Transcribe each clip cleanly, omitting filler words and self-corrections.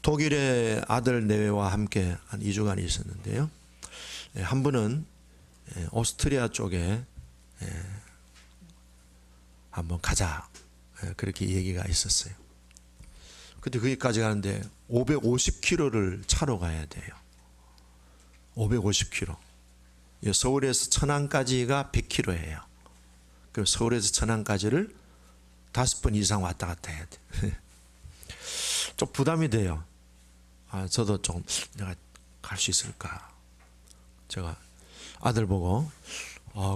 독일의 아들 내외와 함께 한 2주간 있었는데요. 한 분은 오스트리아 쪽에 한번 가자 그렇게 얘기가 있었어요. 근데 거기까지 가는데 550km를 차로 가야 돼요. 550km. 서울에서 천안까지가 100km예요. 그럼 서울에서 천안까지를 5번 이상 왔다 갔다 해야 돼. 좀 부담이 돼요. 저도 좀 내가 갈 수 있을까. 제가 아들 보고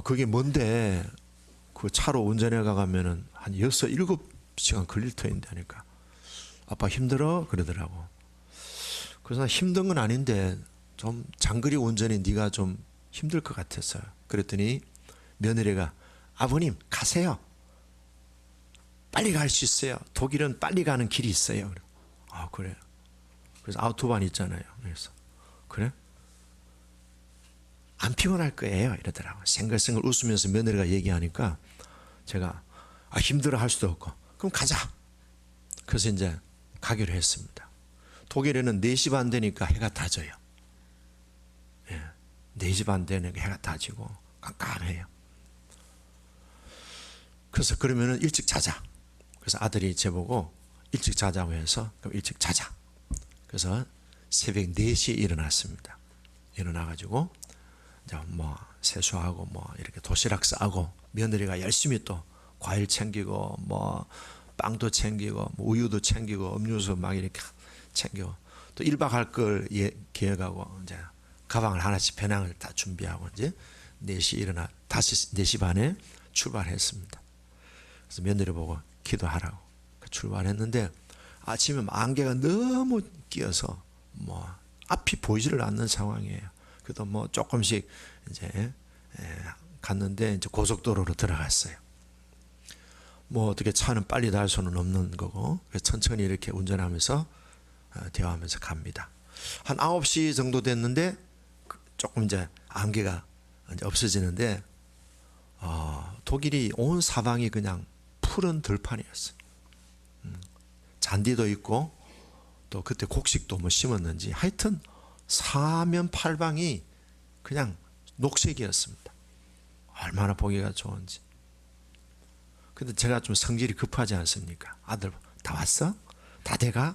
그게 뭔데 그 차로 운전해 가면은 한 6, 7시간 걸릴 터인데 하니까 아빠 힘들어 그러더라고. 그래서 난 힘든 건 아닌데 좀 장거리 운전이 네가 좀 힘들 것 같았어요. 그랬더니 며느리가 아버님 가세요. 빨리 갈 수 있어요. 독일은 빨리 가는 길이 있어요. 그래요. 그래서 아우토반 있잖아요. 그래서 그래? 안 피곤할 거예요. 이러더라고. 생글생글 웃으면서 며느리가 얘기하니까 제가 힘들어 할 수도 없고 그럼 가자. 그래서 이제 가기로 했습니다. 독일에는 4시 반 되니까 해가 다 져요. 4시 반 되니까 해가 다 지고 깜깜해요. 그래서 그러면은 일찍 자자. 그래서 아들이 제보고 일찍 자자고 해서 그럼 일찍 자자. 그래서 새벽 4시에 일어났습니다. 일어나가지고 이제 뭐 세수하고 뭐 이렇게 도시락 싸고 며느리가 열심히 또 과일 챙기고 뭐 빵도 챙기고 뭐 우유도 챙기고 음료수 막 이렇게 챙기고 또 1박 할 걸 계획하고 이제 가방을 하나씩 배낭을 다 준비하고 이제 4시 일어나 4시 반에 출발했습니다. 그래서 며느리 보고 기도하라고 출발했는데 아침에 안개가 너무 끼어서 뭐 앞이 보이지를 않는 상황이에요. 그래도 뭐 조금씩 이제 갔는데 이제 고속도로로 들어갔어요. 뭐 어떻게 차는 빨리 달 수는 없는 거고 그래서 천천히 이렇게 운전하면서 대화하면서 갑니다. 한 9시 정도 됐는데 조금 이제 안개가 이제 없어지는데 독일이 온 사방이 그냥 푸른 들판이었어요. 잔디도 있고 또 그때 곡식도 뭐 심었는지 하여튼 사면 팔방이 그냥 녹색이었습니다. 얼마나 보기가 좋은지. 근데 제가 좀 성질이 급하지 않습니까? 아들 다 왔어? 다 돼가?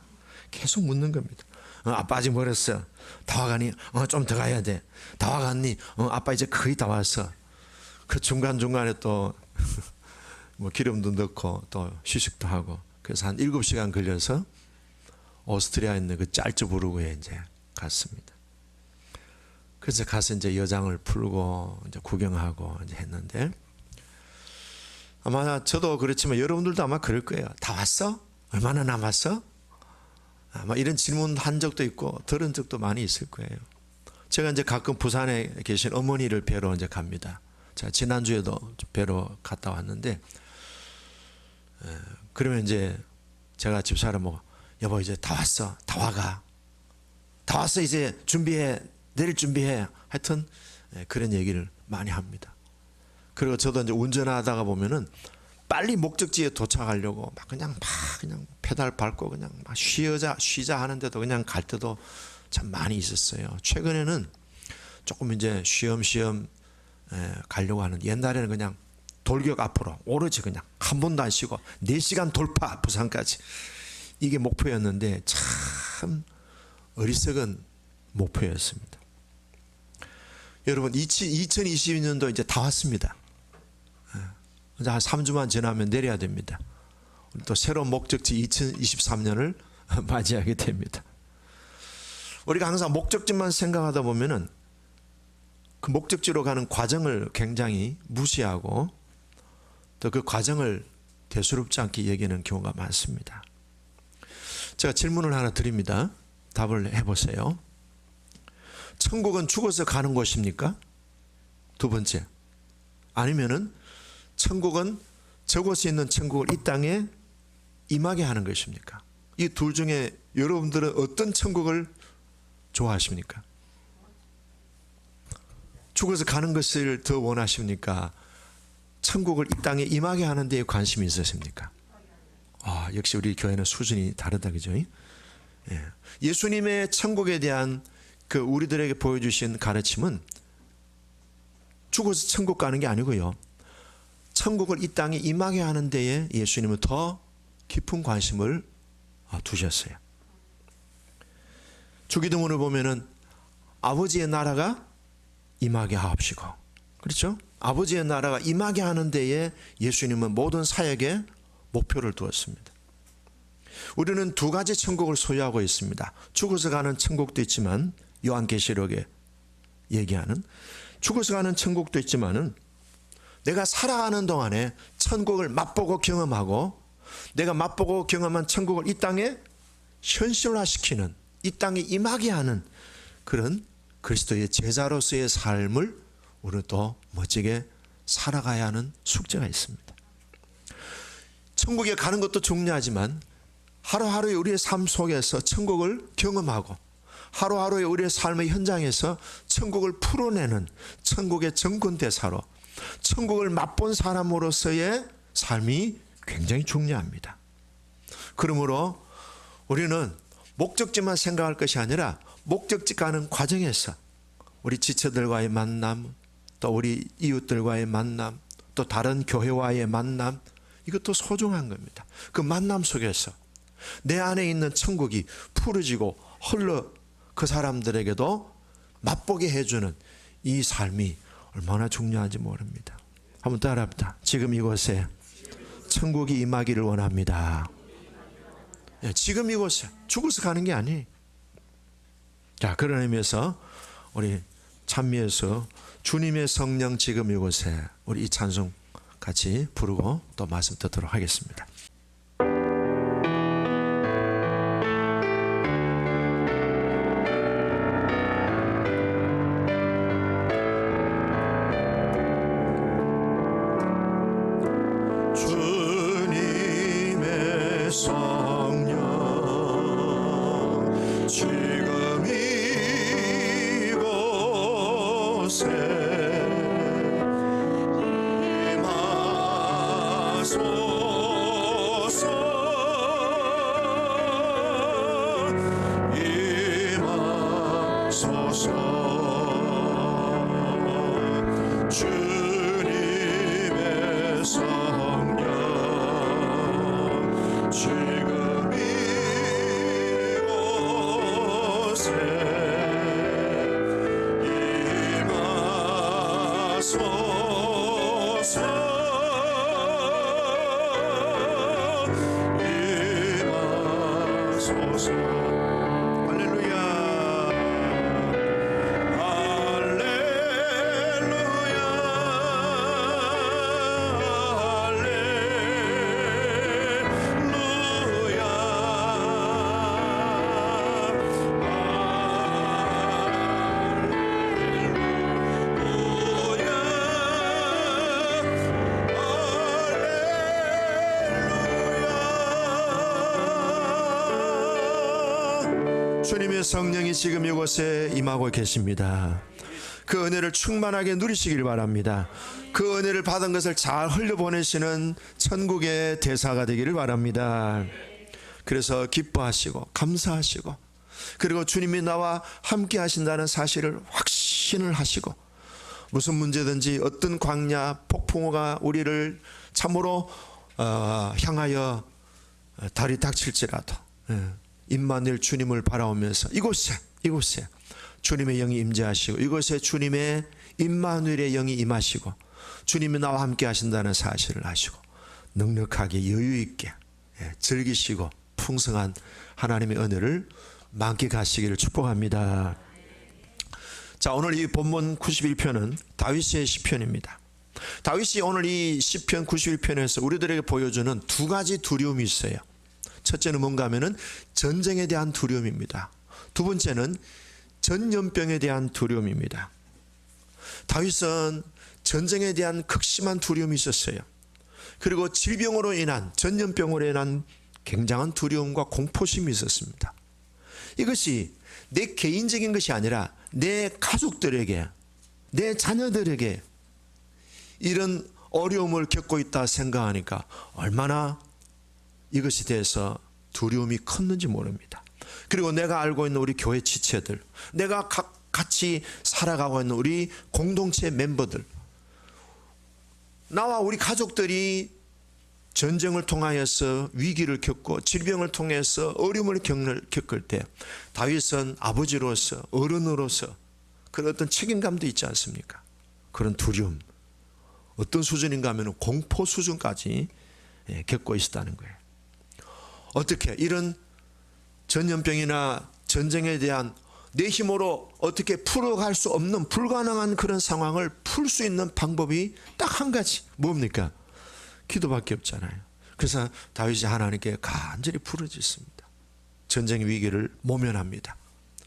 계속 묻는 겁니다. 아빠 아직 멀었어. 다 와가니? 좀 더 가야 돼. 다 와갔니? 아빠 이제 거의 다 왔어. 그 중간중간에 또 뭐 기름도 넣고 또 휴식도 하고 그래서 한 7시간 걸려서 오스트리아에 있는 그 짤츠부르크에 이제 갔습니다. 그래서 가서 이제 여장을 풀고 이제 구경하고 이제 했는데 아마 저도 그렇지만 여러분들도 아마 그럴 거예요. 다 왔어? 얼마나 남았어? 아마 이런 질문 한 적도 있고 들은 적도 많이 있을 거예요. 제가 이제 가끔 부산에 계신 어머니를 뵈러 이제 갑니다. 제가 지난주에도 뵈러 갔다 왔는데 그러면 이제 제가 집사람 보고 여보 이제 다 왔어. 다 와가. 다 왔어. 이제 준비해. 내릴 준비해. 하여튼 그런 얘기를 많이 합니다. 그리고 저도 이제 운전하다가 보면은 빨리 목적지에 도착하려고 그냥 페달 밟고 그냥 막 쉬자 하는데도 그냥 갈 때도 참 많이 있었어요. 최근에는 조금 이제 쉬엄쉬엄 가려고 하는 옛날에는 그냥 돌격 앞으로 오로지 그냥 한 번도 안 쉬고 4시간 돌파 부산까지 이게 목표였는데 참 어리석은 목표였습니다. 여러분 2022년도 이제 다 왔습니다. 이제 한 3주만 지나면 내려야 됩니다. 또 새로운 목적지 2023년을 맞이하게 됩니다. 우리가 항상 목적지만 생각하다 보면은 그 목적지로 가는 과정을 굉장히 무시하고 또 그 과정을 대수롭지 않게 여기는 경우가 많습니다. 제가 질문을 하나 드립니다. 답을 해보세요. 천국은 죽어서 가는 곳입니까? 두 번째, 아니면은 천국은 저곳에 있는 천국을 이 땅에 임하게 하는 것입니까? 이 둘 중에 여러분들은 어떤 천국을 좋아하십니까? 죽어서 가는 것을 더 원하십니까? 천국을 이 땅에 임하게 하는 데에 관심이 있으십니까? 역시 우리 교회는 수준이 다르다, 그죠? 예수님의 천국에 대한 그 우리들에게 보여주신 가르침은 죽어서 천국 가는 게 아니고요. 천국을 이 땅에 임하게 하는 데에 예수님은 더 깊은 관심을 두셨어요. 주기도문을 보면은 아버지의 나라가 임하게 하옵시고, 그렇죠? 아버지의 나라가 임하게 하는 데에 예수님은 모든 사역에 목표를 두었습니다. 우리는 두 가지 천국을 소유하고 있습니다. 죽어서 가는 천국도 있지만, 요한계시록에 얘기하는 죽어서 가는 천국도 있지만은 내가 살아가는 동안에 천국을 맛보고 경험하고, 내가 맛보고 경험한 천국을 이 땅에 현실화시키는, 이 땅에 임하게 하는 그런 그리스도의 제자로서의 삶을 우리는 또 멋지게 살아가야 하는 숙제가 있습니다. 천국에 가는 것도 중요하지만 하루하루의 우리의 삶 속에서 천국을 경험하고, 하루하루의 우리의 삶의 현장에서 천국을 풀어내는 천국의 정권대사로, 천국을 맛본 사람으로서의 삶이 굉장히 중요합니다. 그러므로 우리는 목적지만 생각할 것이 아니라 목적지 가는 과정에서 우리 지체들과의 만남, 또 우리 이웃들과의 만남, 또 다른 교회와의 만남, 이것도 소중한 겁니다. 그 만남 속에서 내 안에 있는 천국이 풀어지고 흘러 그 사람들에게도 맛보게 해주는 이 삶이 얼마나 중요한지 모릅니다. 한번 따라합니다. 지금 이곳에 천국이 임하기를 원합니다. 지금 이곳에 죽어서 가는 게 아니에요. 자, 그런 의미에서 우리 찬미에서 주님의 성령 지금 이곳에, 우리 이 찬송 같이 부르고 또 말씀 듣도록 하겠습니다. 주님의 성령 지금 이곳에 주님의 성령 지금 이곳에 임하소서. 할렐루야. 주님의 성령이 지금 이곳에 임하고 계십니다. 그 은혜를 충만하게 누리시길 바랍니다. 그 은혜를 받은 것을 잘 흘려보내시는 천국의 대사가 되기를 바랍니다. 그래서 기뻐하시고 감사하시고, 그리고 주님이 나와 함께 하신다는 사실을 확신을 하시고, 무슨 문제든지 어떤 광야 폭풍우가 우리를 참으로 향하여 달이 닥칠지라도 임마누엘 주님을 바라오면서 이곳에 주님의 영이 임재하시고, 이곳에 주님의 임마누엘의 영이 임하시고, 주님이 나와 함께 하신다는 사실을 아시고 넉넉하게 여유 있게 즐기시고 풍성한 하나님의 은혜를 만끽하시기를 축복합니다. 자, 오늘 이 본문 91편은 다윗의 시편입니다. 다윗이 오늘 이 시편 91편에서 우리들에게 보여주는 두 가지 두려움이 있어요. 첫째는 뭔가 하면은 전쟁에 대한 두려움입니다. 두 번째는 전염병에 대한 두려움입니다. 다윗은 전쟁에 대한 극심한 두려움이 있었어요. 그리고 질병으로 인한, 전염병으로 인한 굉장한 두려움과 공포심이 있었습니다. 이것이 내 개인적인 것이 아니라 내 가족들에게, 내 자녀들에게 이런 어려움을 겪고 있다 생각하니까 얼마나 이것에 대해서 두려움이 컸는지 모릅니다. 그리고 내가 알고 있는 우리 교회 지체들, 내가 같이 살아가고 있는 우리 공동체 멤버들, 나와 우리 가족들이 전쟁을 통하여서 위기를 겪고 질병을 통해서 어려움을 겪을 때 다윗은 아버지로서 어른으로서 그런 어떤 책임감도 있지 않습니까? 그런 두려움, 어떤 수준인가 하면 공포 수준까지 겪고 있었다는 거예요. 어떻게 이런 전염병이나 전쟁에 대한 내 힘으로 어떻게 풀어갈 수 없는 불가능한 그런 상황을 풀 수 있는 방법이 딱 한 가지, 뭡니까? 기도밖에 없잖아요. 그래서 다윗이 하나님께 간절히 부르짖습니다. 전쟁 위기를 모면합니다.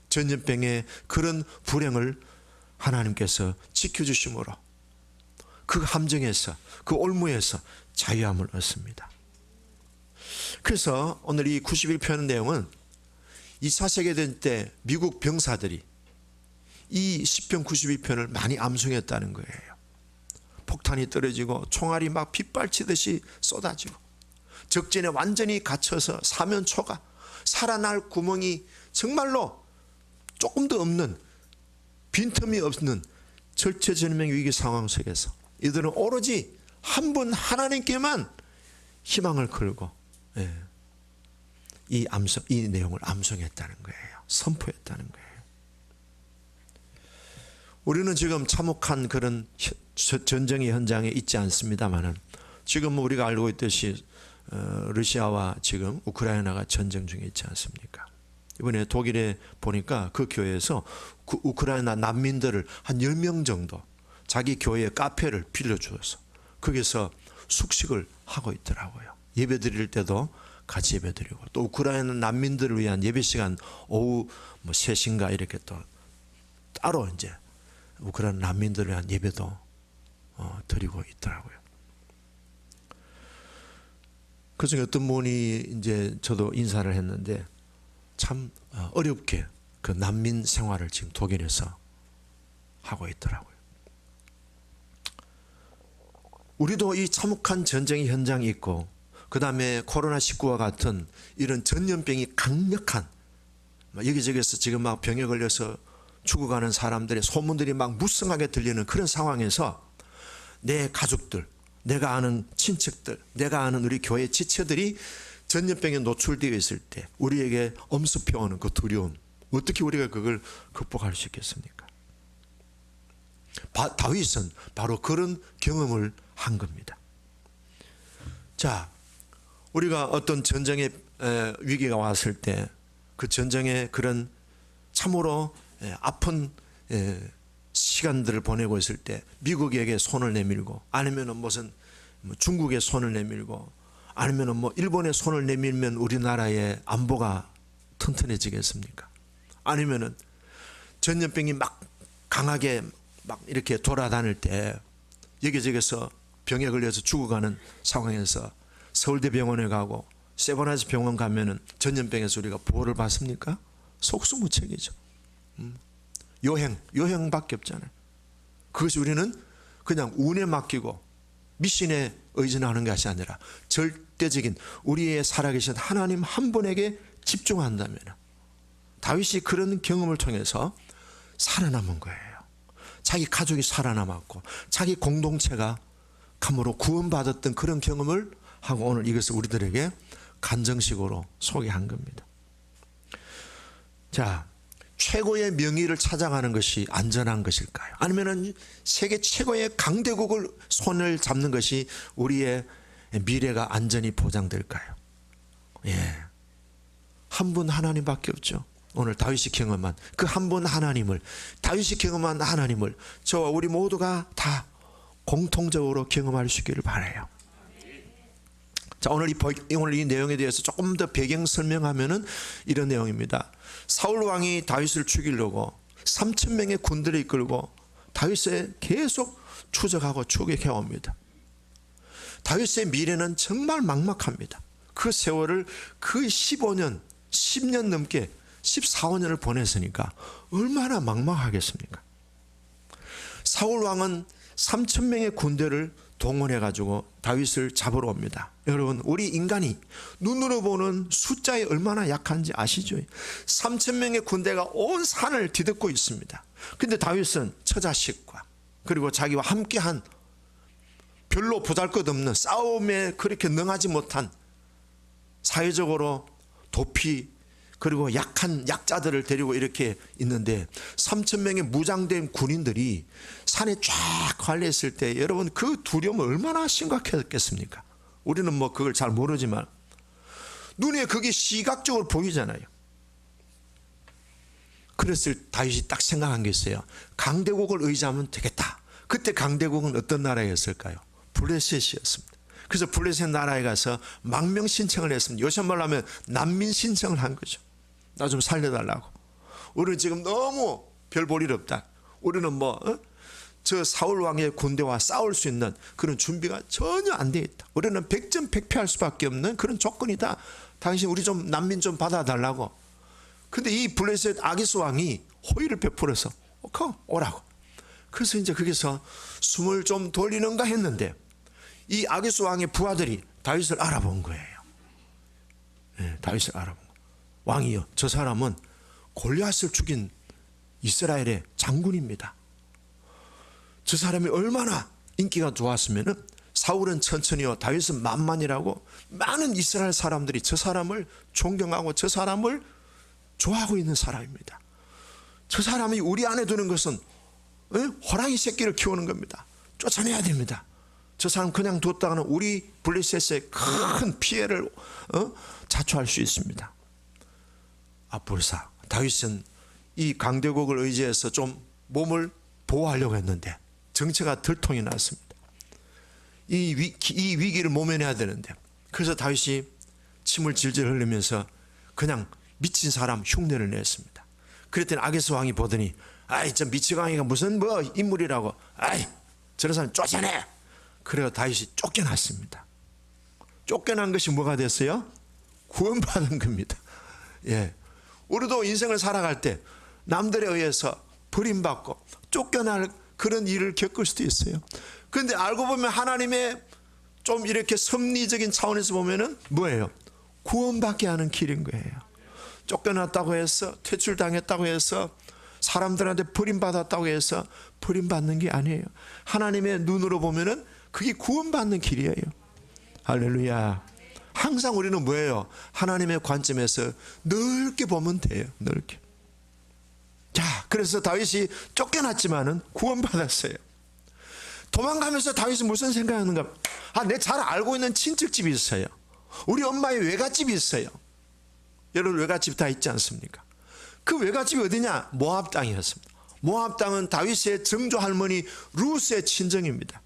전염병의 그런 불행을 하나님께서 지켜주심으로 그 함정에서, 그 올무에서 자유함을 얻습니다. 그래서 오늘 이 91편 내용은 2차 세계대전 때 미국 병사들이 이 시편 91편을 많이 암송했다는 거예요. 폭탄이 떨어지고 총알이 막 빗발치듯이 쏟아지고 적진에 완전히 갇혀서 사면초가 살아날 구멍이 정말로 조금도 없는, 빈틈이 없는 절체절명 위기 상황 속에서 이들은 오로지 한 분 하나님께만 희망을 걸고 이 내용을 암송했다는 거예요. 선포했다는 거예요. 우리는 지금 참혹한 그런 전쟁의 현장에 있지 않습니다만은 지금 우리가 알고 있듯이 러시아와 지금 우크라이나가 전쟁 중에 있지 않습니까? 이번에 독일에 보니까 그 교회에서 그 우크라이나 난민들을 한 10명 정도 자기 교회 카페를 빌려주어서 거기서 숙식을 하고 있더라고요. 예배 드릴 때도 같이 예배 드리고, 또 우크라이나 난민들을 위한 예배 시간 오후 3시인가 이렇게 또 따로 이제 우크라이나 난민들을 위한 예배도 드리고 있더라고요. 그 중에 어떤 분이 이제 저도 인사를 했는데 참 어렵게 그 난민 생활을 지금 독일에서 하고 있더라고요. 우리도 이 참혹한 전쟁의 현장이 있고, 그 다음에 코로나19와 같은 이런 전염병이 강력한, 여기저기서 지금 막 병에 걸려서 죽어가는 사람들의 소문들이 막 무성하게 들리는 그런 상황에서 내 가족들, 내가 아는 친척들, 내가 아는 우리 교회 지체들이 전염병에 노출되어 있을 때 우리에게 엄습해오는 그 두려움, 어떻게 우리가 그걸 극복할 수 있겠습니까? 다윗은 바로 그런 경험을 한 겁니다. 자, 우리가 어떤 전쟁의 위기가 왔을 때 그 전쟁의 그런 참으로 아픈 시간들을 보내고 있을 때 미국에게 손을 내밀고, 아니면은 무슨 중국에 손을 내밀고, 아니면은 일본에 손을 내밀면 우리나라의 안보가 튼튼해지겠습니까? 아니면은 전염병이 막 강하게 막 이렇게 돌아다닐 때 여기저기서 병에 걸려서 죽어가는 상황에서 서울대병원에 가고 세브란스 병원 가면은 전염병에서 우리가 보호를 받습니까? 속수무책이죠. 요행밖에 없잖아요. 그것이 우리는 그냥 운에 맡기고 미신에 의존하는 것이 아니라 절대적인 우리의 살아계신 하나님 한 분에게 집중한다면, 다윗이 그런 경험을 통해서 살아남은 거예요. 자기 가족이 살아남았고 자기 공동체가 감으로 구원받았던 그런 경험을 하고 오늘 이것을 우리들에게 간정식으로 소개한 겁니다. 자, 최고의 명의를 찾아가는 것이 안전한 것일까요? 아니면 세계 최고의 강대국을 손을 잡는 것이 우리의 미래가 안전히 보장될까요? 예, 한 분 하나님밖에 없죠. 오늘 다윗이 경험한 그 한 분 하나님을, 다윗이 경험한 하나님을 저와 우리 모두가 다 공통적으로 경험할 수 있기를 바라요. 자, 오늘 이 내용에 대해서 조금 더 배경 설명하면은 이런 내용입니다. 사울 왕이 다윗을 죽이려고 3,000명의 군대를 이끌고 다윗에 계속 추적하고 추격해 옵니다. 다윗의 미래는 정말 막막합니다. 그 세월을 그 15년, 10년 넘게 14, 5년을 보냈으니까 얼마나 막막하겠습니까? 사울 왕은 3,000명의 군대를 동원해 가지고 다윗을 잡으러 옵니다. 여러분, 우리 인간이 눈으로 보는 숫자에 얼마나 약한지 아시죠? 3,000명의 군대가 온 산을 뒤덮고 있습니다. 근데 다윗은 처자식과 그리고 자기와 함께한 별로 보잘것없는 싸움에 그렇게 능하지 못한 사회적으로 도피 그리고 약한 약자들을 데리고 이렇게 있는데 3,000명의 무장된 군인들이 산에 쫙 관리했을 때 여러분 그 두려움은 얼마나 심각했겠습니까? 우리는 뭐 그걸 잘 모르지만 눈에 그게 시각적으로 보이잖아요. 그랬을 다윗이 딱 생각한 게 있어요. 강대국을 의지하면 되겠다. 그때 강대국은 어떤 나라였을까요? 블레셋이었습니다. 그래서 블레셋 나라에 가서 망명 신청을 했습니다. 요새 말로 하면 난민 신청을 한 거죠. 나 좀 살려달라고. 우리는 지금 너무 별 볼 일 없다. 우리는 저 사울 왕의 군대와 싸울 수 있는 그런 준비가 전혀 안 돼 있다. 우리는 백전백패할 수밖에 없는 그런 조건이다. 당신 우리 좀 난민 좀 받아달라고. 근데 이 블레셋 아기스 왕이 호의를 베풀어서 오라고. 그래서 이제 거기서 숨을 좀 돌리는가 했는데 이 아기스 왕의 부하들이 다윗을 알아본 거예요. 네, 다윗을 알아본 거예요. 왕이요, 저 사람은 골리앗을 죽인 이스라엘의 장군입니다. 저 사람이 얼마나 인기가 좋았으면은 사울은 천천히요, 다윗은 만만이라고 많은 이스라엘 사람들이 저 사람을 존경하고 저 사람을 좋아하고 있는 사람입니다. 저 사람이 우리 안에 두는 것은 호랑이 새끼를 키우는 겁니다. 쫓아내야 됩니다. 저 사람 그냥 뒀다가는 우리 블레셋의 큰 피해를 자초할 수 있습니다. 불사 다윗은 이 강대국을 의지해서 좀 몸을 보호하려고 했는데 정체가 들통이 났습니다. 이 위기를 모면해야 되는데 그래서 다윗이 침을 질질 흘리면서 그냥 미친 사람 흉내를 냈습니다. 그랬더니 아기스 왕이 보더니 저 미치광이가 무슨 인물이라고 저런 사람 쫓아내. 그래서 다윗이 쫓겨났습니다. 쫓겨난 것이 뭐가 됐어요? 구원받은 겁니다. 예. 우리도 인생을 살아갈 때 남들에 의해서 버림받고 쫓겨날 그런 일을 겪을 수도 있어요. 그런데 알고 보면 하나님의 좀 이렇게 섭리적인 차원에서 보면은 뭐예요? 구원받게 하는 길인 거예요. 쫓겨났다고 해서 퇴출당했다고 해서 사람들한테 버림받았다고 해서 버림받는 게 아니에요. 하나님의 눈으로 보면은 그게 구원받는 길이에요. 할렐루야. 항상 우리는 뭐예요? 하나님의 관점에서 넓게 보면 돼요. 넓게. 자, 그래서 다윗이 쫓겨났지만은 구원받았어요. 도망가면서 다윗은 무슨 생각하는가? 내 잘 알고 있는 친척집이 있어요. 우리 엄마의 외갓집이 있어요. 여러분 외갓집 다 있지 않습니까? 그 외갓집이 어디냐? 모압 땅이었습니다. 모압 땅은 다윗의 증조 할머니 루스의 친정입니다.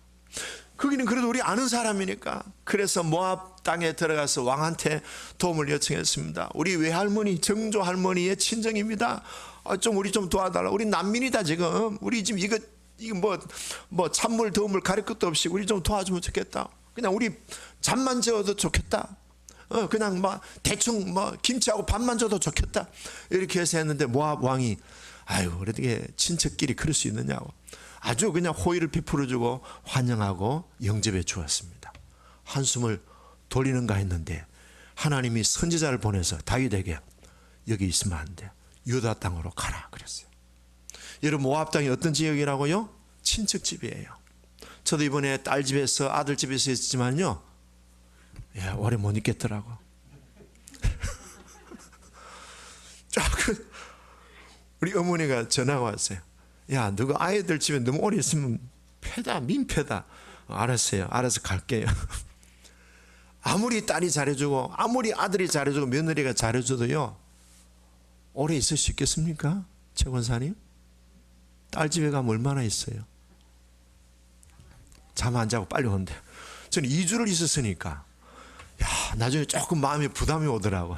거기는 그래도 우리 아는 사람이니까 그래서 모압 땅에 들어가서 왕한테 도움을 요청했습니다. 우리 외할머니 증조 할머니의 친정입니다. 좀 우리 좀 도와달라. 우리 난민이다 지금. 우리 지금 이거 뭐 찬물 더운물 가릴 것도 없이 우리 좀 도와주면 좋겠다. 그냥 우리 잠만 재워도 좋겠다. 그냥 대충 김치하고 밥만 줘도 좋겠다. 이렇게 해서 했는데 모압 왕이 어떻게 친척끼리 그럴 수 있느냐고 아주 그냥 호의를 베풀어주고 환영하고 영접해 주었습니다. 한숨을 돌리는가 했는데 하나님이 선지자를 보내서 다윗에게 여기 있으면 안 돼. 유다 땅으로 가라 그랬어요. 여러분 모압 땅이 어떤 지역이라고요? 친척집이에요. 저도 이번에 딸 집에서 아들 집에서 있었지만요. 오래 못 있겠더라고. 우리 어머니가 전화가 왔어요. 너가 아이들 집에 너무 오래 있으면 패다 민폐다. 알았어요. 알아서 갈게요. 아무리 딸이 잘해주고 아무리 아들이 잘해주고 며느리가 잘해줘도요 오래 있을 수 있겠습니까? 최 권사님? 딸 집에 가면 얼마나 있어요? 잠 안 자고 빨리 온대. 저는 2주를 있었으니까 나중에 조금 마음에 부담이 오더라고.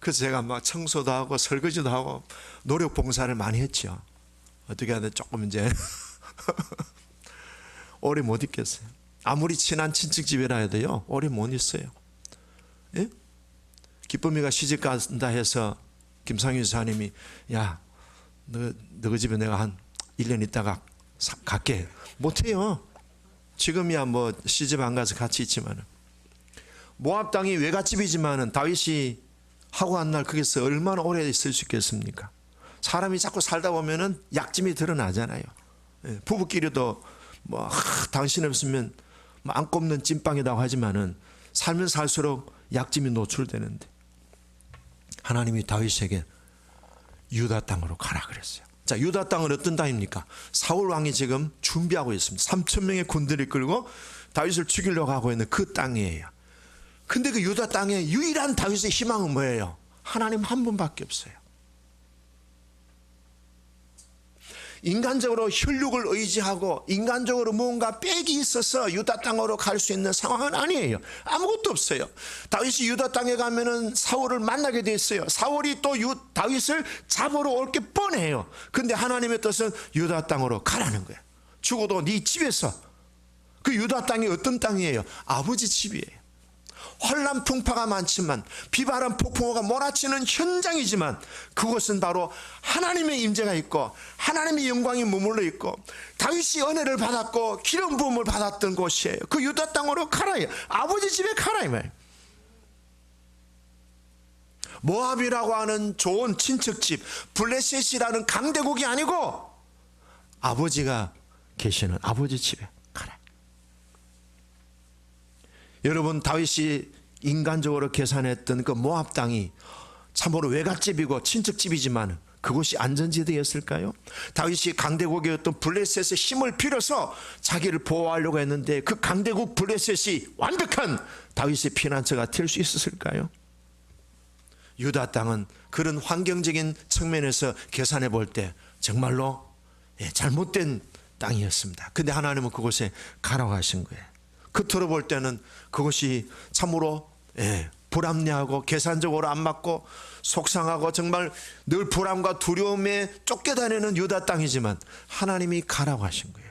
그래서 제가 막 청소도 하고 설거지도 하고 노력 봉사를 많이 했죠. 어떻게 하든 조금 이제 오래 못 있겠어요. 아무리 친한 친척집이라 해도요 오래 못 있어요. 예? 기쁨이가 시집 간다 해서 김상윤 사님이 너 그 집에 내가 한 1년 있다가 갈게. 못해요. 지금이야 뭐 시집 안 가서 같이 있지만은 모압 땅이 외갓집이지만은 다윗이 하고 한 날 거기서 얼마나 오래 있을 수 있겠습니까? 사람이 자꾸 살다 보면은 약점이 드러나잖아요. 예, 부부끼리도 뭐 당신 없으면 뭐 안 꼽는 찐빵이라고 하지만은 살면 살수록 약점이 노출되는데 하나님이 다윗에게 유다 땅으로 가라 그랬어요. 자, 유다 땅은 어떤 땅입니까? 사울 왕이 지금 준비하고 있습니다. 3천 명의 군대를 끌고 다윗을 죽이려고 하고 있는 그 땅이에요. 근데 그 유다 땅에 유일한 다윗의 희망은 뭐예요? 하나님 한 분밖에 없어요. 인간적으로 혈육을 의지하고 인간적으로 뭔가 빽이 있어서 유다 땅으로 갈 수 있는 상황은 아니에요. 아무것도 없어요. 다윗이 유다 땅에 가면은 사울을 만나게 됐어요. 사울이 또 다윗을 잡으러 올 게 뻔해요. 근데 하나님의 뜻은 유다 땅으로 가라는 거예요. 죽어도 네 집에서. 그 유다 땅이 어떤 땅이에요? 아버지 집이에요. 환란 풍파가 많지만 비바람 폭풍우가 몰아치는 현장이지만 그곳은 바로 하나님의 임재가 있고 하나님의 영광이 머물러 있고 다윗이 은혜를 받았고 기름 부음을 받았던 곳이에요. 그 유다 땅으로 가라요. 아버지 집에 가라 이 말이에요. 모압이라고 하는 좋은 친척집 블레셋이라는 강대국이 아니고 아버지가 계시는 아버지 집에 가라. 여러분, 다윗이 인간적으로 계산했던 그 모압 땅이 참으로 외갓집이고 친척집이지만 그곳이 안전지대였을까요? 다윗이 강대국이었던 블레셋의 힘을 빌어서 자기를 보호하려고 했는데 그 강대국 블레셋이 완벽한 다윗의 피난처가 될 수 있었을까요? 유다 땅은 그런 환경적인 측면에서 계산해 볼 때 정말로 잘못된 땅이었습니다. 근데 하나님은 그곳에 가라고 하신 거예요. 겉으로 볼 때는 그것이 참으로 불합리하고 계산적으로 안 맞고 속상하고 정말 늘 불안과 두려움에 쫓겨다니는 유다 땅이지만 하나님이 가라고 하신 거예요.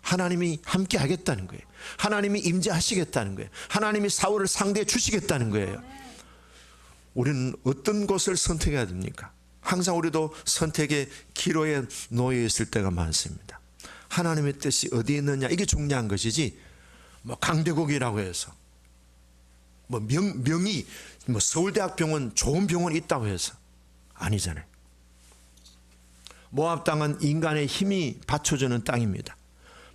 하나님이 함께 하겠다는 거예요. 하나님이 임재하시겠다는 거예요. 하나님이 사울을 상대해 주시겠다는 거예요. 우리는 어떤 곳을 선택해야 됩니까? 항상 우리도 선택의 기로에 놓여 있을 때가 많습니다. 하나님의 뜻이 어디에 있느냐 이게 중요한 것이지 뭐 강대국이라고 해서 뭐 명의 뭐 서울대학병원 좋은 병원이 있다고 해서 아니잖아요. 모압 땅은 인간의 힘이 받쳐주는 땅입니다.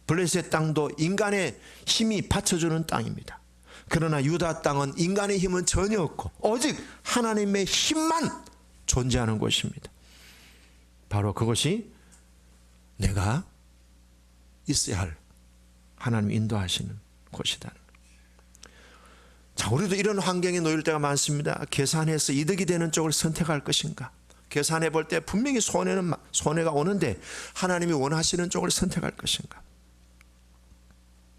블레셋 땅도 인간의 힘이 받쳐주는 땅입니다. 그러나 유다 땅은 인간의 힘은 전혀 없고 오직 하나님의 힘만 존재하는 곳입니다. 바로 그것이 내가 있어야 할 하나님 인도하시는 곳이다. 자, 우리도 이런 환경에 놓일 때가 많습니다. 계산해서 이득이 되는 쪽을 선택할 것인가? 계산해 볼 때 분명히 손해가 오는데 하나님이 원하시는 쪽을 선택할 것인가?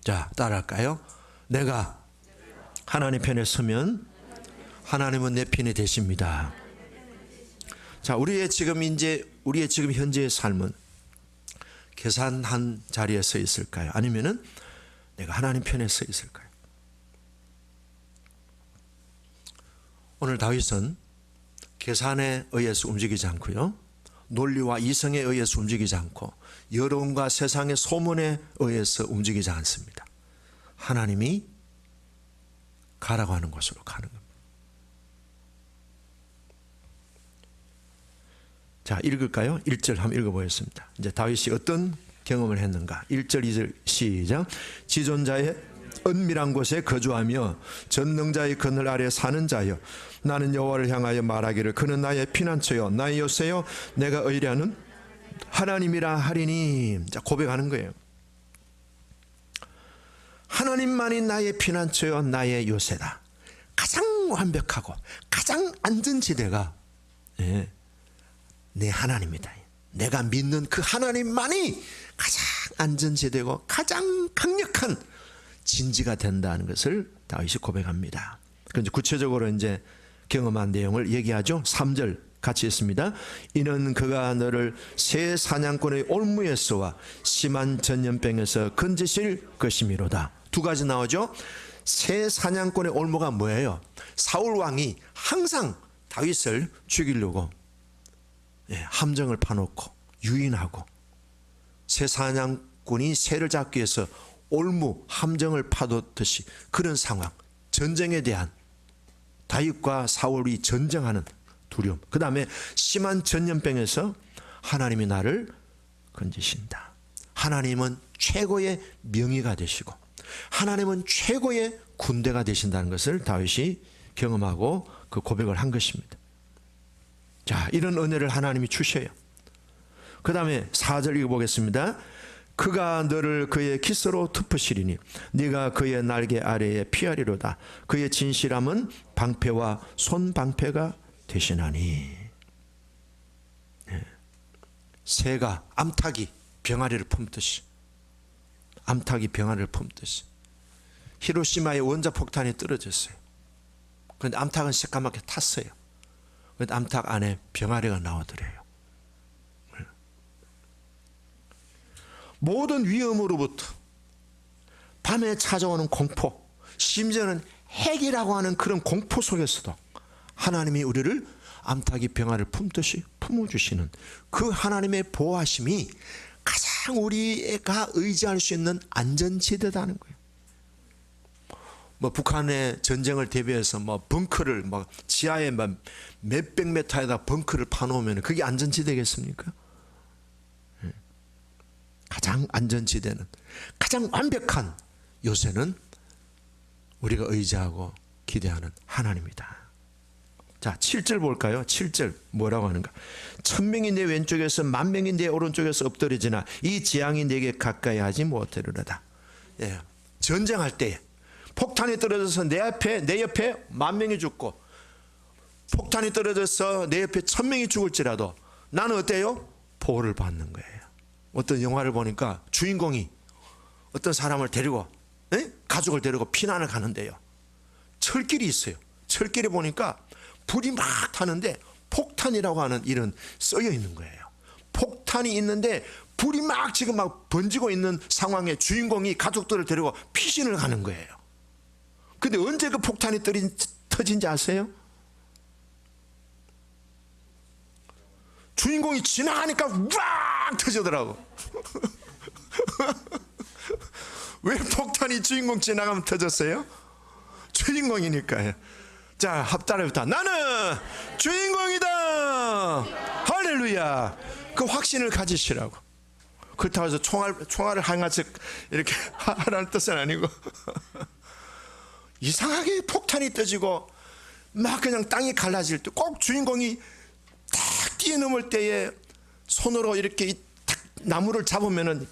자, 따라할까요? 내가 하나님 편에 서면 하나님은 내 편이 되십니다. 자, 우리의 지금 현재의 삶은 계산한 자리에 서 있을까요? 아니면은 내가 하나님 편에 서 있을까요? 오늘 다윗은 계산에 의해서 움직이지 않고요, 논리와 이성에 의해서 움직이지 않고 여론과 세상의 소문에 의해서 움직이지 않습니다. 하나님이 가라고 하는 곳으로 가는 겁니다. 자, 읽을까요? 1절 한번 읽어보겠습니다. 이제 다윗이 어떤 경험을 했는가? 1절 2절 시작. 지존자의 은밀한 곳에 거주하며 전능자의 그늘 아래 사는 자여, 나는 여호와를 향하여 말하기를 그는 나의 피난처요 나의 요새요 내가 의뢰하는 하나님이라 하리니. 자, 고백하는 거예요. 하나님만이 나의 피난처요 나의 요새다. 가장 완벽하고 가장 안전지대가 내 하나님이다. 내가 믿는 그 하나님만이 가장 안전지대고 가장 강력한 진지가 된다는 것을 다윗이 고백합니다. 그런데 구체적으로 이제 경험한 내용을 얘기하죠. 3절 같이 있습니다. 이는 그가 너를 새 사냥꾼의 올무에서와 심한 전염병에서 건지실 것이미로다. 두 가지 나오죠. 새 사냥꾼의 올무가 뭐예요? 사울 왕이 항상 다윗을 죽이려고 함정을 파놓고 유인하고 새 사냥꾼이 새를 잡기 위해서 올무 함정을 파도듯이 그런 상황, 전쟁에 대한 다윗과 사울이 전쟁하는 두려움, 그 다음에 심한 전염병에서 하나님이 나를 건지신다. 하나님은 최고의 명의가 되시고 하나님은 최고의 군대가 되신다는 것을 다윗이 경험하고 그 고백을 한 것입니다. 자, 이런 은혜를 하나님이 주셔요. 그 다음에 4절 읽어보겠습니다. 그가 너를 그의 기스로 덮으시리니 네가 그의 날개 아래에 피하리로다. 그의 진실함은 방패와 손방패가 되시나니. 새가 암탉이 병아리를 품듯이, 암탉이 병아리를 품듯이 히로시마의 원자폭탄이 떨어졌어요. 그런데 암탉은 새까맣게 탔어요. 그런데 암탉 안에 병아리가 나오더래요. 모든 위험으로부터, 밤에 찾아오는 공포, 심지어는 핵이라고 하는 그런 공포 속에서도 하나님이 우리를 암탉이 병아리를 품듯이 품어주시는 그 하나님의 보호하심이 가장 우리가 의지할 수 있는 안전지대다는 거예요. 뭐 북한의 전쟁을 대비해서 뭐 벙커를 뭐 지하에 뭐 몇백 미터에다 벙커를 파놓으면 그게 안전지대겠습니까? 가장 안전지대는, 가장 완벽한 요새는 우리가 의지하고 기대하는 하나님이다. 자, 7절 볼까요? 7절 뭐라고 하는가? 1000명이 내 왼쪽에서 10,000명이 내 오른쪽에서 엎드려지나 이 재앙이 내게 가까이 하지 못하리로다. 예, 전쟁할 때 폭탄이 떨어져서 내 옆에 10,000명이 죽고 폭탄이 떨어져서 내 옆에 1000명이 죽을지라도 나는 어때요? 보호를 받는 거예요. 어떤 영화를 보니까 주인공이 어떤 사람을 데리고, 가족을 데리고 피난을 가는데요. 철길이 있어요. 철길에 보니까 불이 막 타는데 폭탄이라고 하는 이런 써여 있는 거예요. 폭탄이 있는데 불이 막 지금 막 번지고 있는 상황에 주인공이 가족들을 데리고 피신을 가는 거예요. 근데 언제 그 폭탄이 터진지 아세요? 주인공이 지나가니까 왁 터지더라고. 왜 폭탄이 주인공 지나가면 터졌어요? 주인공이니까요. 자, 합달해부터 나는 주인공이다. 할렐루야. 그 확신을 가지시라고. 그렇다고 해서 총알을 향해서 이렇게 하라는 뜻은 아니고 이상하게 폭탄이 떠지고 막 그냥 땅이 갈라질 때 꼭 주인공이 탁 뛰어넘을 때에 손으로 이렇게 탁 나무를 잡으면은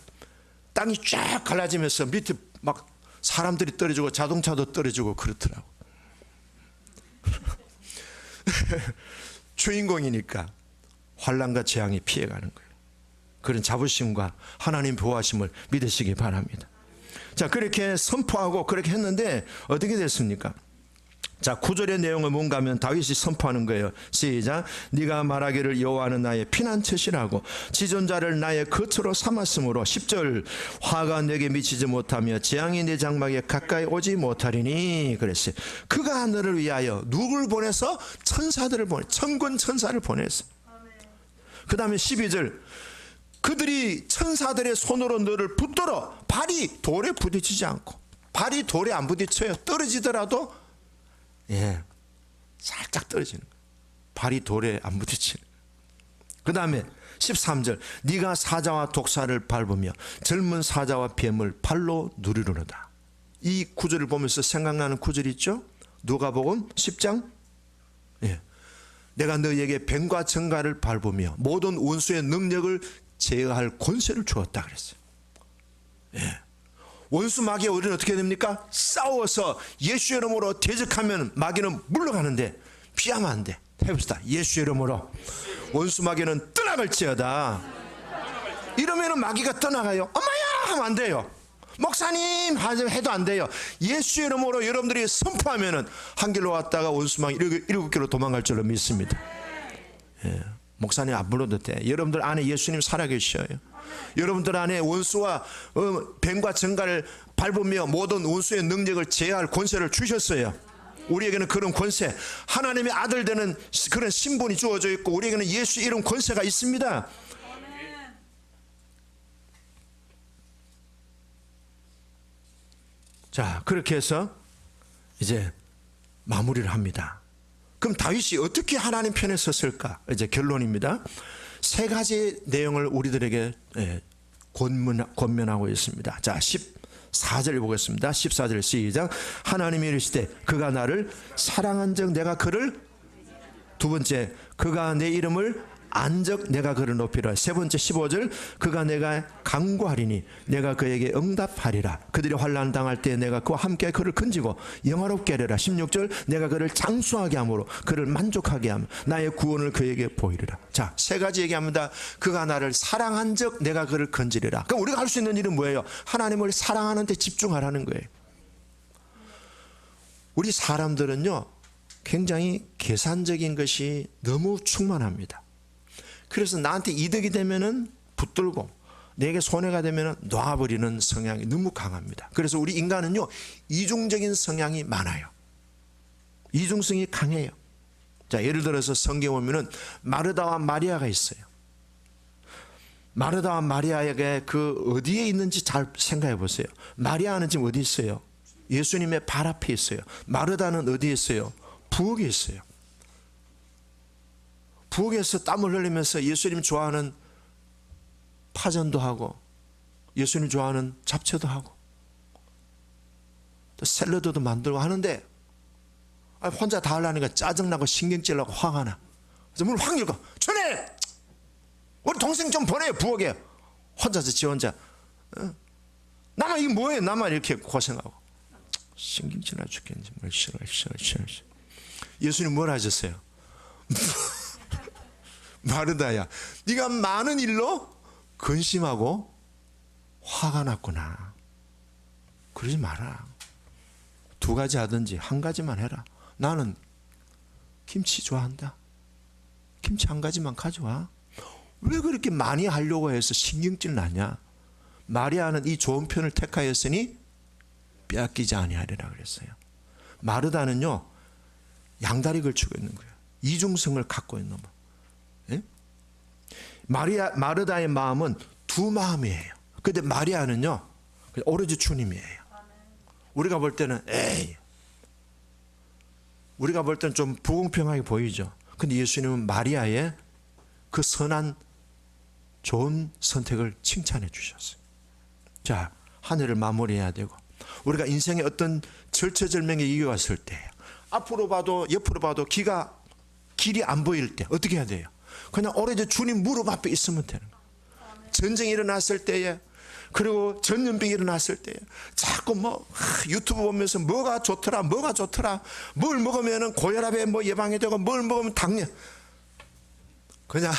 땅이 쫙 갈라지면서 밑에 막 사람들이 떨어지고 자동차도 떨어지고 그렇더라고. 주인공이니까 환난과 재앙이 피해가는 거예요. 그런 자부심과 하나님 보호하심을 믿으시기 바랍니다. 자, 그렇게 선포하고 그렇게 했는데 어떻게 됐습니까? 자, 9절의 내용은 뭔가 하면 다윗이 선포하는 거예요. 시작. 네가 말하기를 여호와는 나의 피난처시라고 지존자를 나의 거처로 삼았으므로 10절 화가 내게 미치지 못하며 재앙이 내 장막에 가까이 오지 못하리니 그랬어요. 그가 너를 위하여 누굴 보내서? 천사들을 보내, 천군 천사를 보냈어. 그 다음에 12절 그들이 천사들의 손으로 너를 붙들어 발이 돌에 부딪히지 않고, 발이 돌에 안 부딪혀요. 떨어지더라도 살짝 떨어지는 거예요. 발이 돌에 안 부딪히는 거예요. 그 다음에 13절 네가 사자와 독사를 밟으며 젊은 사자와 뱀을 발로 누리려다. 이 구절을 보면서 생각나는 구절이 있죠. 누가복음 10장 내가 너희에게 뱀과 정갈을 밟으며 모든 원수의 능력을 제어할 권세를 주었다 그랬어요. 원수 마귀에 우리는 어떻게 됩니까? 싸워서 예수의 이름으로 대적하면 마귀는 물러가는데 피하면 안 돼. 해봅시다. 예수의 이름으로 원수 마귀는 떠나갈지어다. 이러면 마귀가 떠나가요. 엄마야 하면 안 돼요. 목사님 해도 안 돼요. 예수의 이름으로 여러분들이 선포하면 한 길로 왔다가 원수 마귀 7길로 도망갈 줄로 믿습니다. 목사님 안 불러도 돼. 여러분들 안에 예수님 살아계셔요. 여러분들 안에 원수와 뱀과 정갈을 밟으며 모든 원수의 능력을 제어할 권세를 주셨어요. 우리에게는 그런 권세, 하나님의 아들 되는 그런 신분이 주어져 있고 우리에게는 예수 이름 권세가 있습니다. 자, 그렇게 해서 이제 마무리를 합니다. 그럼 다윗이 어떻게 하나님 편에 섰을까? 이제 결론입니다. 세 가지 내용을 우리들에게 권면하고 있습니다. 자, 14절 보겠습니다. 14절 시작. 하나님이 이르시되 그가 나를 사랑한 적 내가 그를, 두 번째, 그가 내 이름을 안적 내가 그를 높이라. 세 번째 15절, 그가 내가 간구하리니 내가 그에게 응답하리라. 그들이 환난 당할 때 내가 그와 함께 그를 건지고 영화롭게 하리라. 16절, 내가 그를 장수하게 함으로 그를 만족하게 하며 나의 구원을 그에게 보이리라. 자, 세 가지 얘기합니다. 그가 나를 사랑한 적 내가 그를 건지리라. 그럼 우리가 할 수 있는 일은 뭐예요? 하나님을 사랑하는 데 집중하라는 거예요. 우리 사람들은요, 굉장히 계산적인 것이 너무 충만합니다. 그래서 나한테 이득이 되면은 붙들고 내게 손해가 되면은 놔버리는 성향이 너무 강합니다. 그래서 우리 인간은요, 이중적인 성향이 많아요. 이중성이 강해요. 자, 예를 들어서 성경에 보면은 마르다와 마리아가 있어요. 마르다와 마리아에게 그 어디에 있는지 잘 생각해 보세요. 마리아는 지금 어디 있어요? 예수님의 발 앞에 있어요. 마르다는 어디에 있어요? 부엌에 있어요. 부엌에서 땀을 흘리면서 예수님 좋아하는 파전도 하고 예수님 좋아하는 잡채도 하고 또 샐러드도 만들고 하는데 혼자 다 하려니까 짜증나고 신경질 나고 화가 나. 그래서 문을 확 열고 전에 우리 동생 좀 보내요. 부엌에 혼자서 지 혼자 나만 이게 뭐예요? 나만 이렇게 고생하고 신경질 나 죽겠는지 뭘 싫어. 예수님 뭘 하셨어요? 마르다야, 네가 많은 일로 근심하고 화가 났구나. 그러지 마라. 두 가지 하든지 한 가지만 해라. 나는 김치 좋아한다. 김치 한 가지만 가져와. 왜 그렇게 많이 하려고 해서 신경질 나냐? 마리아는 이 좋은 편을 택하였으니 빼앗기지 아니하리라 그랬어요. 마르다는요, 양다리 걸치고 있는 거예요. 이중성을 갖고 있는 거. 예? 마르다의 마음은 두 마음이에요. 근데 마리아는요, 오로지 주님이에요. 우리가 볼 때는 우리가 볼 때는 좀 불공평하게 보이죠. 근데 예수님은 마리아의 그 선한 좋은 선택을 칭찬해 주셨어요. 자, 한 해를 마무리해야 되고 우리가 인생의 어떤 절체절명에 이겨왔을 때 앞으로 봐도 옆으로 봐도 길이 안 보일 때 어떻게 해야 돼요? 그냥 오로지 주님 무릎 앞에 있으면 되는 거예요. 전쟁이 일어났을 때에, 그리고 전염병이 일어났을 때에 자꾸 유튜브 보면서 뭐가 좋더라 뭘 먹으면 고혈압에 예방이 되고 뭘 먹으면 당뇨. 그냥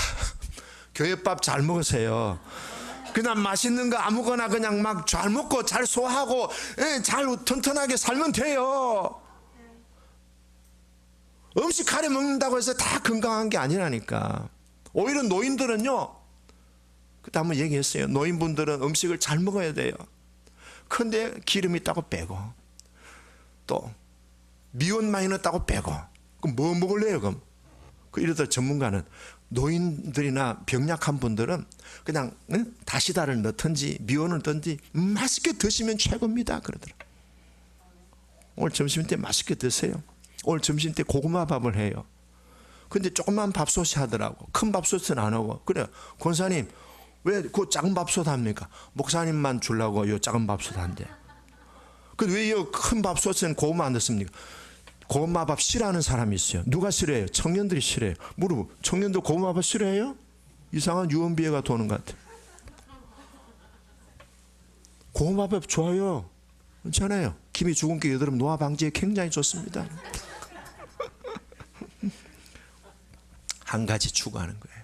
교회밥 잘 먹으세요. 그냥 맛있는 거 아무거나 그냥 막 잘 먹고 잘 소화하고 잘 튼튼하게 살면 돼요. 음식 가려 먹는다고 해서 다 건강한 게 아니라니까. 오히려 노인들은요, 그때 한번 얘기했어요. 노인분들은 음식을 잘 먹어야 돼요. 근데 기름 있다고 빼고 또 미원 많이 넣었다고 빼고 그럼 뭐 먹을래요? 그럼 이러다 전문가는 노인들이나 병약한 분들은 그냥 다시다를 넣든지 미원을 넣든지 맛있게 드시면 최고입니다 그러더라고요. 오늘 점심 때 맛있게 드세요. 오늘 점심 때 고구마 밥을 해요. 근데 조그만 밥솥이 하더라고. 큰 밥솥은 안 하고. 그래, 권사님 왜 그 작은 밥솥 합니까? 목사님만 주려고 요 작은 밥솥 한대. 근데 왜 이 큰 밥솥은 고구마 안 넣습니까? 고구마 밥 싫어하는 사람이 있어요. 누가 싫어해요? 청년들이 싫어해요. 물어보. 청년들 고구마 밥 싫어해요? 이상한 유언비어가 도는 것 같아. 고구마 밥 좋아요. 괜찮아요. 김이 죽은 게 여드름 노화 방지에 굉장히 좋습니다. 한 가지 추구하는 거예요.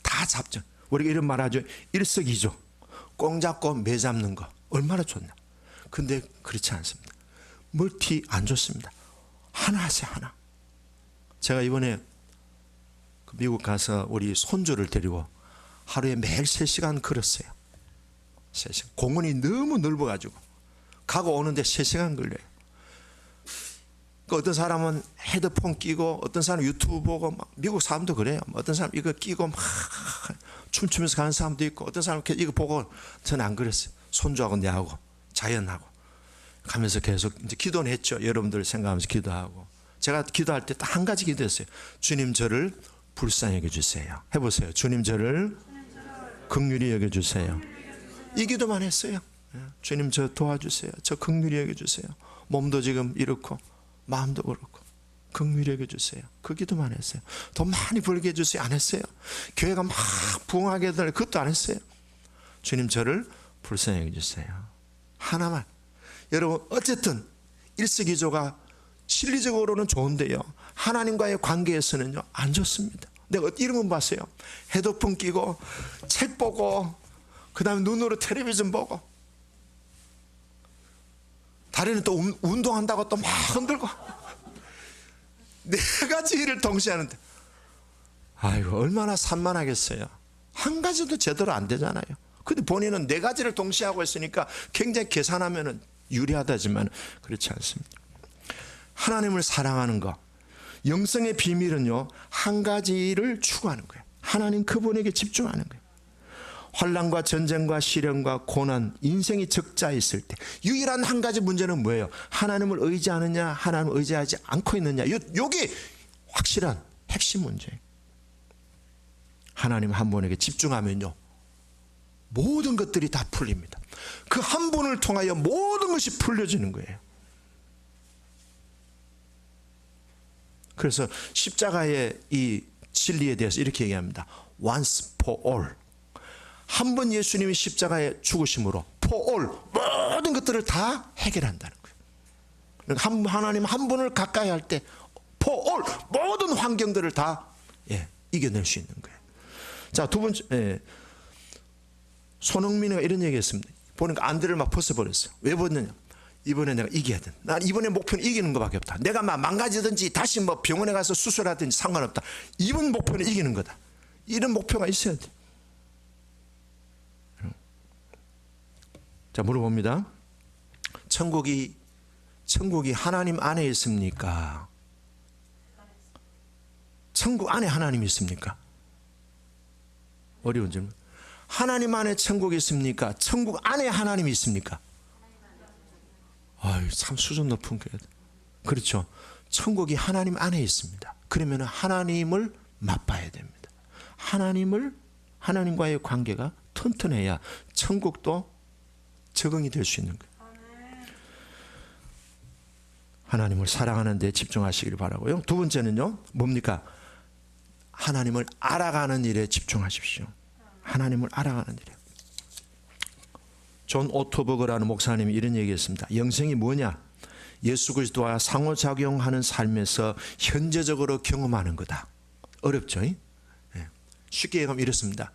다 잡죠. 우리가 이런 말 하죠. 일석이조. 꽁 잡고 매 잡는 거 얼마나 좋냐. 근데 그렇지 않습니다. 멀티 안 좋습니다. 하나 하세요. 하나. 제가 이번에 미국 가서 우리 손주를 데리고 하루에 매일 3시간 걸었어요. 3시간. 공원이 너무 넓어가지고 가고 오는데 3시간 걸려요. 어떤 사람은 헤드폰 끼고 어떤 사람은 유튜브 보고 막 미국 사람도 그래요. 어떤 사람 이거 끼고 막 춤추면서 가는 사람도 있고 어떤 사람은 이거 보고 저는 안 그랬어요. 손주하고 내하고 자연하고 가면서 계속 이제 기도는 했죠. 여러분들 생각하면서 기도하고. 제가 기도할 때 딱 한 가지 기도했어요. 주님 저를 불쌍히 여겨주세요. 해보세요. 주님 저를 긍휼히 여겨주세요. 이 기도만 했어요. 주님 저 도와주세요. 저 긍휼히 여겨주세요. 몸도 지금 이렇고 마음도 그렇고 긍휼히 여겨주세요. 그 기도만 했어요. 돈 많이 벌게 해주세요. 안 했어요. 교회가 막 부흥하게 해달라 그것도 안 했어요. 주님 저를 불쌍히 여겨주세요. 하나만. 여러분 어쨌든 일석이조가 실리적으로는 좋은데요, 하나님과의 관계에서는요 안 좋습니다. 내가 이런 건 봤어요. 헤드폰 끼고 책 보고 그 다음에 눈으로 텔레비전 보고 다리는 또 운동한다고 또 막 흔들고 네 가지 일을 동시에 하는데 아이고 얼마나 산만하겠어요. 한 가지도 제대로 안 되잖아요. 근데 본인은 네 가지를 동시에 하고 있으니까 굉장히 계산하면은 유리하다지만 그렇지 않습니다. 하나님을 사랑하는 것, 영성의 비밀은요 한 가지를 추구하는 거예요. 하나님 그분에게 집중하는 거예요. 환난과 전쟁과 시련과 고난, 인생이 적자 있을 때 유일한 한 가지 문제는 뭐예요? 하나님을 의지하느냐, 하나님을 의지하지 않고 있느냐. 요게 확실한 핵심 문제예요. 하나님 한 분에게 집중하면요 모든 것들이 다 풀립니다. 그 한 분을 통하여 모든 것이 풀려지는 거예요. 그래서 십자가의 이 진리에 대해서 이렇게 얘기합니다. Once for all. 한 번 예수님이 십자가에 죽으심으로 for all 모든 것들을 다 해결한다는 거예요. 하나님 한 분을 가까이 할 때 for all 모든 환경들을 다 이겨낼 수 있는 거예요. 자, 두 번째, 손흥민이가 이런 얘기했습니다. 보니까 안대를 막 벗어버렸어요. 왜 벗느냐? 이번에 내가 이겨야 돼. 난 이번에 목표는 이기는 것밖에 없다. 내가 막 망가지든지 다시 뭐 병원에 가서 수술하든지 상관없다. 이번 목표는 이기는 거다. 이런 목표가 있어야 돼. 자, 물어봅니다. 천국이 하나님 안에 있습니까? 천국 안에 하나님이 있습니까? 어려운 질문. 하나님 안에 천국이 있습니까? 천국 안에 하나님이 있습니까? 아유, 참 수준 높은 거예요. 그렇죠. 천국이 하나님 안에 있습니다. 그러면 하나님을 맛봐야 됩니다. 하나님과의 관계가 튼튼해야 천국도 적응이 될 수 있는 거예요. 하나님을 사랑하는 데 집중하시길 바라고요. 두 번째는요, 뭡니까? 하나님을 알아가는 일에 집중하십시오. 하나님을 알아가는 일에. 존 오토버그라는 목사님이 이런 얘기했습니다. 영생이 뭐냐? 예수 그리스도와 상호작용하는 삶에서 현재적으로 경험하는 거다. 어렵죠? 쉽게 얘기하면 이렇습니다.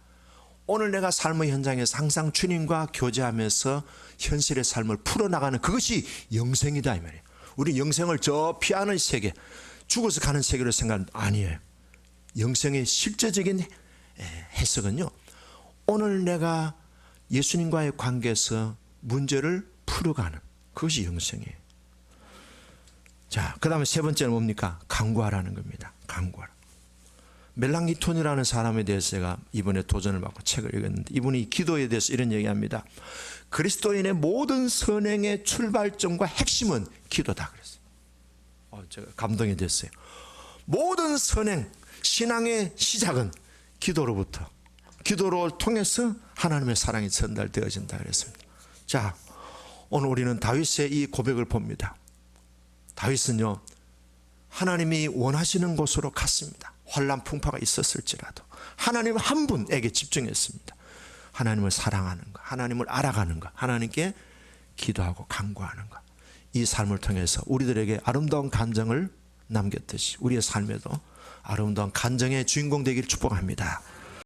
오늘 내가 삶의 현장에서 항상 주님과 교제하면서 현실의 삶을 풀어나가는 그것이 영생이다 이 말이에요. 우리 영생을 저 피하는 세계, 죽어서 가는 세계로 생각하는 아니에요. 영생의 실제적인 해석은요, 오늘 내가 예수님과의 관계에서 문제를 풀어가는 그것이 영생이에요. 자, 그 다음에 세 번째는 뭡니까? 간구하라는 겁니다. 간구하라. 멜랑기톤이라는 사람에 대해서 제가 이번에 도전을 받고 책을 읽었는데, 이분이 기도에 대해서 이런 얘기합니다. 그리스도인의 모든 선행의 출발점과 핵심은 기도다 그랬어요. 제가 감동이 됐어요. 모든 선행, 신앙의 시작은 기도로부터, 기도를 통해서 하나님의 사랑이 전달되어진다 그랬습니다. 자, 오늘 우리는 다윗의 이 고백을 봅니다. 다윗은요, 하나님이 원하시는 곳으로 갔습니다. 환난 풍파가 있었을지라도 하나님 한 분에게 집중했습니다. 하나님을 사랑하는 것, 하나님을 알아가는 것, 하나님께 기도하고 간구하는 것, 이 삶을 통해서 우리들에게 아름다운 간증을 남겼듯이 우리의 삶에도 아름다운 간증의 주인공 되기를 축복합니다.